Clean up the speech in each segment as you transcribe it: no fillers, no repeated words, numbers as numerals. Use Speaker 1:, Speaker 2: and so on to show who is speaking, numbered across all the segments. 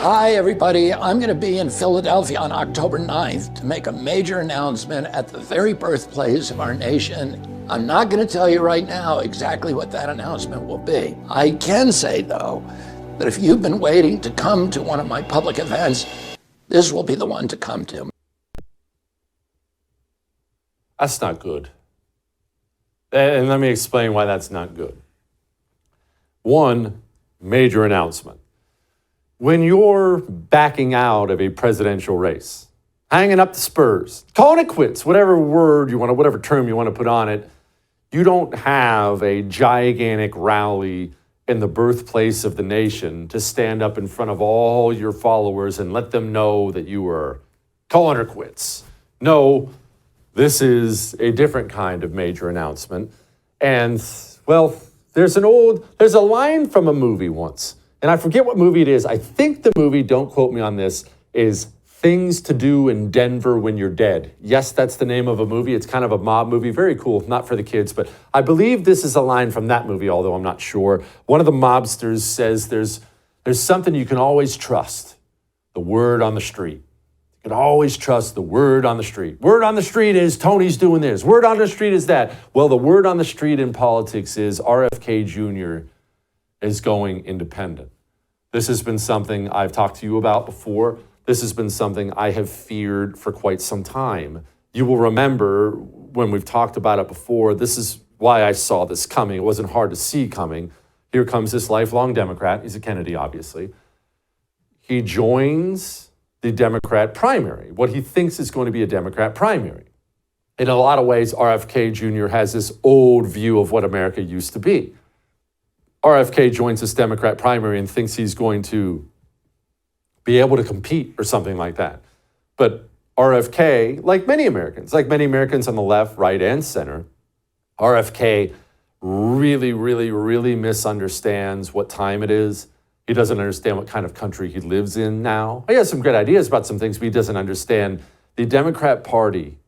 Speaker 1: Hi, everybody. I'm going to be in Philadelphia on October 9th to make a major announcement at the very birthplace of our nation. I'm not going to tell you right now exactly what that announcement will be. I can say, though, that if you've been waiting to come to one of my public events, this will be the one to come to.
Speaker 2: That's not good. And let me explain why that's not good. One, major announcement. When you're backing out of a presidential race, hanging up the spurs, calling it quits, whatever word you want to, whatever term you want to put on it, you don't have a gigantic rally in the birthplace of the nation to stand up in front of all your followers and let them know that you were calling her quits. No, this is a different kind of major announcement. And, well, there's a line from a movie once. And I forget what movie it is. I think the movie, don't quote me on this, is Things to Do in Denver When You're Dead. Yes, that's the name of a movie. It's kind of a mob movie. Very cool. Not for the kids, but I believe this is a line from that movie, although I'm not sure. One of the mobsters says there's something you can always trust, the word on the street. You can always trust the word on the street. Word on the street is Tony's doing this. Word on the street is that. Well, the word on the street in politics is RFK Jr. is going independent. This has been something I've talked to you about before. This has been something I have feared for quite some time. You will remember when we've talked about it before, this is why I saw this coming. It wasn't hard to see coming. Here comes this lifelong Democrat. He's a Kennedy, obviously. He joins the Democrat primary, what he thinks is going to be a Democrat primary. In a lot of ways, RFK Jr. has this old view of what America used to be. RFK joins this Democrat primary and thinks he's going to be able to compete or something like that. But RFK, like many Americans on the left, right, and center, RFK really, really, really misunderstands what time it is. He doesn't understand what kind of country he lives in now. He has some great ideas about some things, but he doesn't understand the Democrat Party.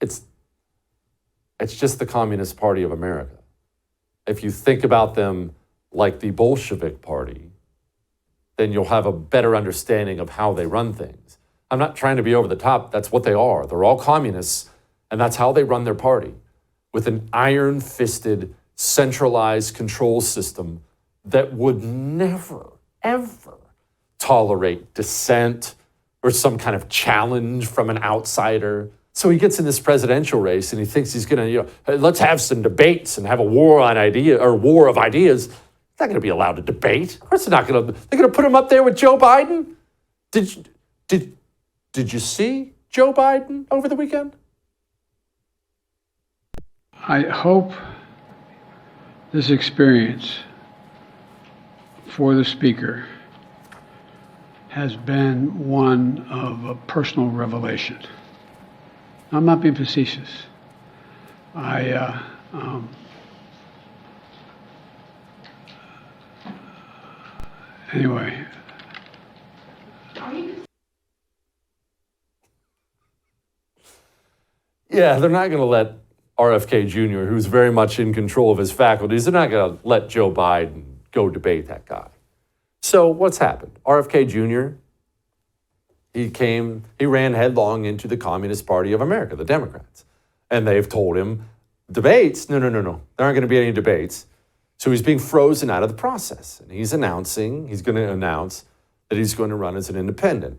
Speaker 2: It's just the Communist Party of America. If you think about them like the Bolshevik Party, then you'll have a better understanding of how they run things. I'm not trying to be over the top. That's what they are. They're all communists, and that's how they run their party, with an iron-fisted, centralized control system that would never, ever tolerate dissent or some kind of challenge from an outsider. So he gets in this presidential race and he thinks he's going to, let's have some debates and have a war of ideas. He's not going to be allowed to debate. Of course they're not going to. They're going to put him up there with Joe Biden. Did you see Joe Biden over the weekend?
Speaker 3: I hope this experience for the speaker has been one of a personal revelation. I'm not being facetious. Anyway.
Speaker 2: Yeah, they're not going to let RFK Jr., who's very much in control of his faculties, they're not going to let Joe Biden go debate that guy. So what's happened? RFK Jr., he ran headlong into the Communist Party of America, the Democrats. And they've told him, debates? No. There aren't going to be any debates. So he's being frozen out of the process. And he's going to announce that he's going to run as an independent.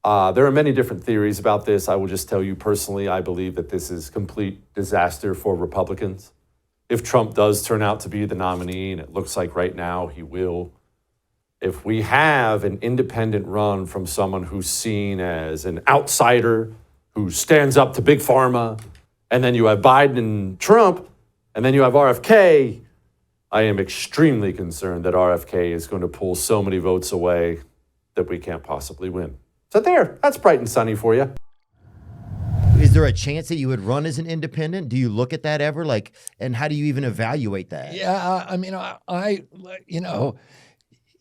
Speaker 2: There are many different theories about this. I will just tell you personally, I believe that this is complete disaster for Republicans. If Trump does turn out to be the nominee, and it looks like right now he will, if we have an independent run from someone who's seen as an outsider, who stands up to Big Pharma, and then you have Biden and Trump, and then you have RFK, I am extremely concerned that RFK is going to pull so many votes away that we can't possibly win. So there, that's bright and sunny for you.
Speaker 4: Is there a chance that you would run as an independent? Do you look at that ever? And how do you even evaluate that?
Speaker 1: Yeah, I mean,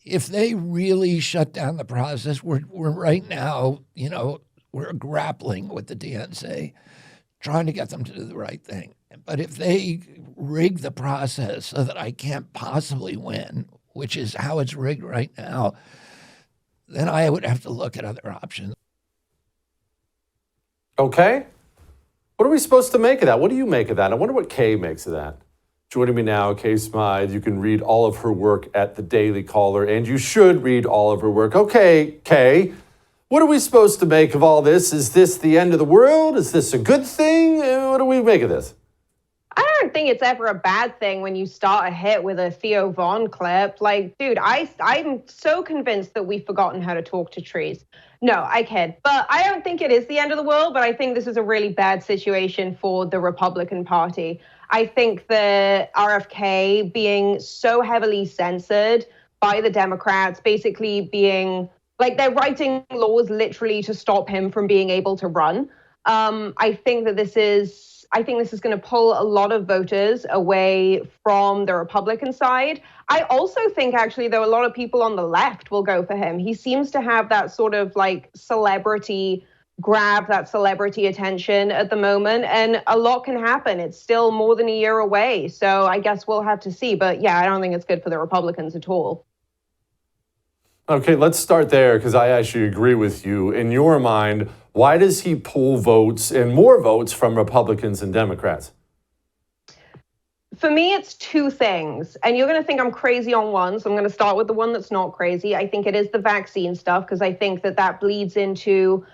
Speaker 1: if they really shut down the process, we're right now, we're grappling with the DNC, trying to get them to do the right thing. But if they rig the process so that I can't possibly win, which is how it's rigged right now, then I would have to look at other options.
Speaker 2: Okay. What are we supposed to make of that? What do you make of that? I wonder what Kay makes of that. Joining me now, Kay Smythe. You can read all of her work at the Daily Caller, and you should read all of her work. Okay, Kay, what are we supposed to make of all this? Is this the end of the world? Is this a good thing? What do we make of this?
Speaker 5: I don't think it's ever a bad thing when you start a hit with a Theo Von clip. Like, dude, I'm so convinced that we've forgotten how to talk to trees. No, I kid. But I don't think it is the end of the world, but I think this is a really bad situation for the Republican Party. I think that RFK being so heavily censored by the Democrats, basically being like they're writing laws literally to stop him from being able to run. I think this is going to pull a lot of voters away from the Republican side. I also think actually though a lot of people on the left will go for him. He seems to have that sort of like celebrity grab, that celebrity attention at the moment, and a lot can happen. It's still more than a year away, so I guess we'll have to see. But yeah, I don't think it's good for the Republicans at all.
Speaker 2: Okay, let's start there because I actually agree with you. In your mind, why does he pull votes and more votes from Republicans and Democrats?
Speaker 5: For me, it's two things. And you're going to think I'm crazy on one, so I'm going to start with the one that's not crazy. I think it is the vaccine stuff because I think that bleeds into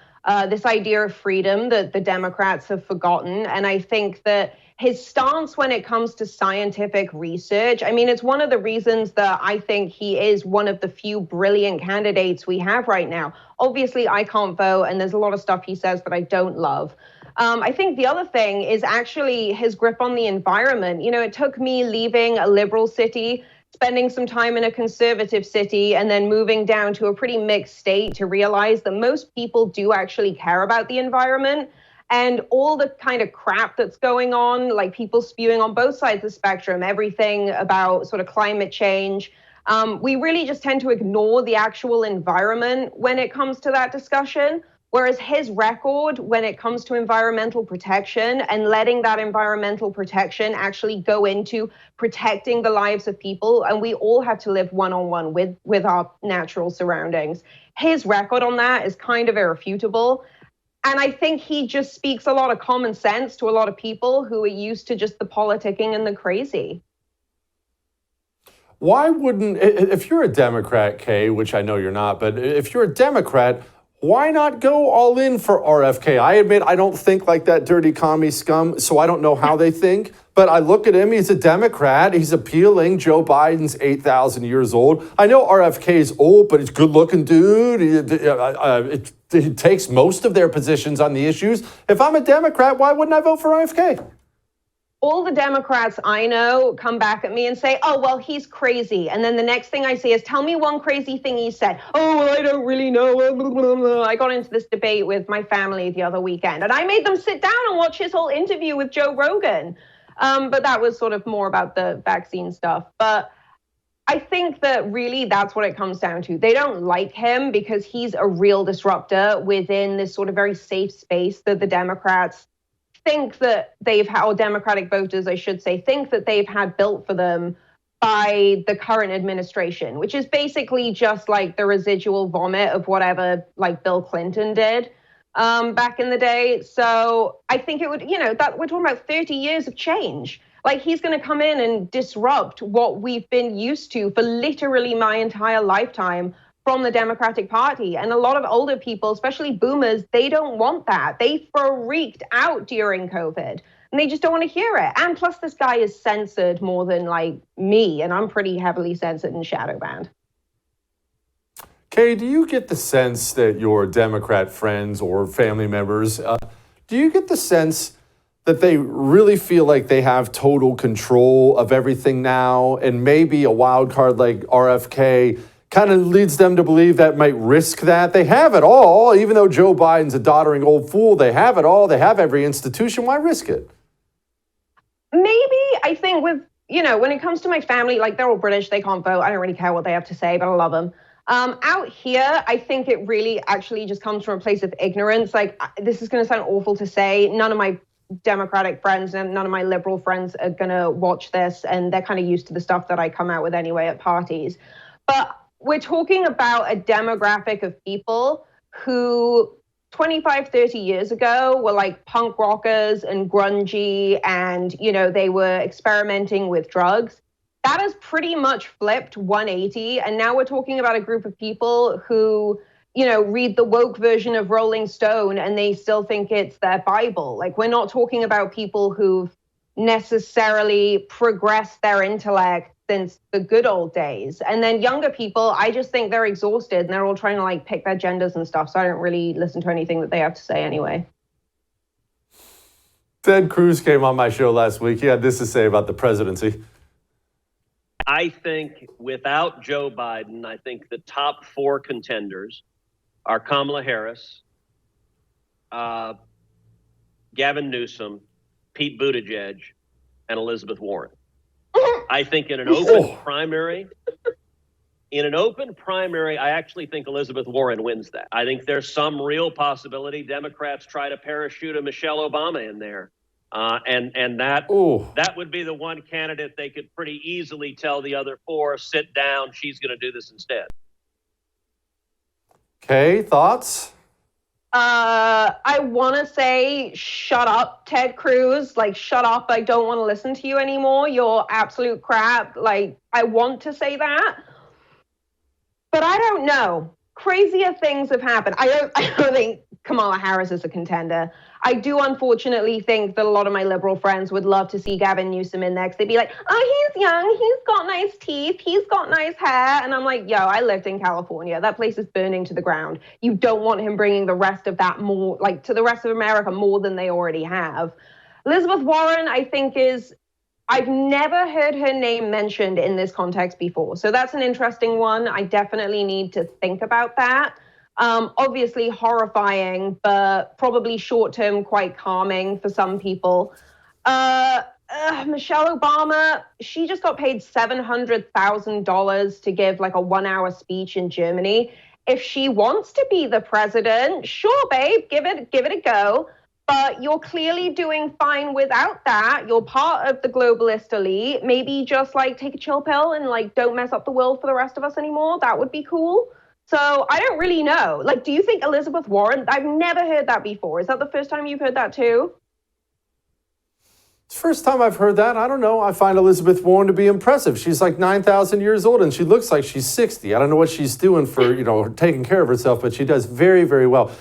Speaker 5: this idea of freedom that the Democrats have forgotten. And I think that his stance when it comes to scientific research, I mean, it's one of the reasons that I think he is one of the few brilliant candidates we have right now. Obviously, I can't vote, and there's a lot of stuff he says that I don't love. I think the other thing is actually his grip on the environment. You know, it took me leaving a liberal city, spending some time in a conservative city, and then moving down to a pretty mixed state to realize that most people do actually care about the environment. And all the kind of crap that's going on, like people spewing on both sides of the spectrum, everything about sort of climate change. We really just tend to ignore the actual environment when it comes to that discussion. Whereas his record when it comes to environmental protection and letting that environmental protection actually go into protecting the lives of people, and we all have to live one-on-one with our natural surroundings. His record on that is kind of irrefutable. And I think he just speaks a lot of common sense to a lot of people who are used to just the politicking and the crazy.
Speaker 2: Why wouldn't, if you're a Democrat, Kay, which I know you're not, but if you're a Democrat, why not go all in for RFK? I admit I don't think like that dirty commie scum, so I don't know how they think. But I look at him, he's a Democrat, he's appealing. Joe Biden's 8,000 years old. I know RFK's old, but he's a good-looking dude. He takes most of their positions on the issues. If I'm a Democrat, why wouldn't I vote for RFK?
Speaker 5: All the Democrats I know come back at me and say, oh, well, he's crazy. And then the next thing I say is, tell me one crazy thing he said. Oh, well, I don't really know. I got into this debate with my family the other weekend, and I made them sit down and watch his whole interview with Joe Rogan. But that was sort of more about the vaccine stuff. But I think that really that's what it comes down to. They don't like him because he's a real disruptor within this sort of very safe space that the Democrats think that they've had, or Democratic voters, I should say, think that they've had built for them by the current administration, which is basically just like the residual vomit of whatever like Bill Clinton did back in the day. So I think it would, that we're talking about 30 years of change. Like he's going to come in and disrupt what we've been used to for literally my entire lifetime from the Democratic Party. And a lot of older people, especially boomers, they don't want that. They freaked out during COVID and they just don't want to hear it. And plus this guy is censored more than like me, and I'm pretty heavily censored and shadow banned.
Speaker 2: Kay, do you get the sense that your Democrat friends or family members, do you get the sense that they really feel like they have total control of everything now, and maybe a wild card like RFK kind of leads them to believe that might risk that? They have it all. Even though Joe Biden's a doddering old fool, they have it all. They have every institution. Why risk it?
Speaker 5: Maybe, I think with, when it comes to my family, like they're all British, they can't vote. I don't really care what they have to say, but I love them. Out here, I think it really actually just comes from a place of ignorance. Like, this is going to sound awful to say. None of my Democratic friends and none of my liberal friends are going to watch this, and they're kind of used to the stuff that I come out with anyway at parties. But we're talking about a demographic of people who 25, 30 years ago were like punk rockers and grungy, and, you know, they were experimenting with drugs. That has pretty much flipped 180. And now we're talking about a group of people who, you know, read the woke version of Rolling Stone and they still think it's their Bible. Like, we're not talking about people who've necessarily progressed their intellect since the good old days. And then younger people, I just think they're exhausted and they're all trying to like pick their genders and stuff. So I don't really listen to anything that they have to say anyway.
Speaker 2: Ted Cruz came on my show last week. He had this to say about the presidency.
Speaker 6: I think without Joe Biden, I think the top 4 contenders are Kamala Harris, Gavin Newsom, Pete Buttigieg, and Elizabeth Warren. I think in an open primary, I actually think Elizabeth Warren wins that. I think there's some real possibility Democrats try to parachute a Michelle Obama in there. And that would be the one candidate they could pretty easily tell the other 4, sit down, she's going to do this instead.
Speaker 2: Kay, thoughts?
Speaker 5: I want to say, shut up, Ted Cruz. Like, shut up. I don't want to listen to you anymore. You're absolute crap. Like, I want to say that. But I don't know. Crazier things have happened. I don't think Kamala Harris is a contender. I do unfortunately think that a lot of my liberal friends would love to see Gavin Newsom in there, because they'd be like, oh, he's young, he's got nice teeth, he's got nice hair. And I'm like, yo, I lived in California. That place is burning to the ground. You don't want him bringing the rest of that more, like, to the rest of America more than they already have. Elizabeth Warren, I think, I've never heard her name mentioned in this context before. So that's an interesting one. I definitely need to think about that. Obviously horrifying, but probably short-term quite calming for some people. Michelle Obama, she just got paid $700,000 to give like a 1-hour speech in Germany. If she wants to be the president, sure, babe, give it a go. But you're clearly doing fine without that. You're part of the globalist elite. Maybe just like take a chill pill and like don't mess up the world for the rest of us anymore. That would be cool. So I don't really know. Like, do you think Elizabeth Warren? I've never heard that before. Is that the first time you've heard that too?
Speaker 2: It's the first time I've heard that. I don't know. I find Elizabeth Warren to be impressive. She's like 9,000 years old and she looks like she's 60. I don't know what she's doing for, taking care of herself, but she does very, very well.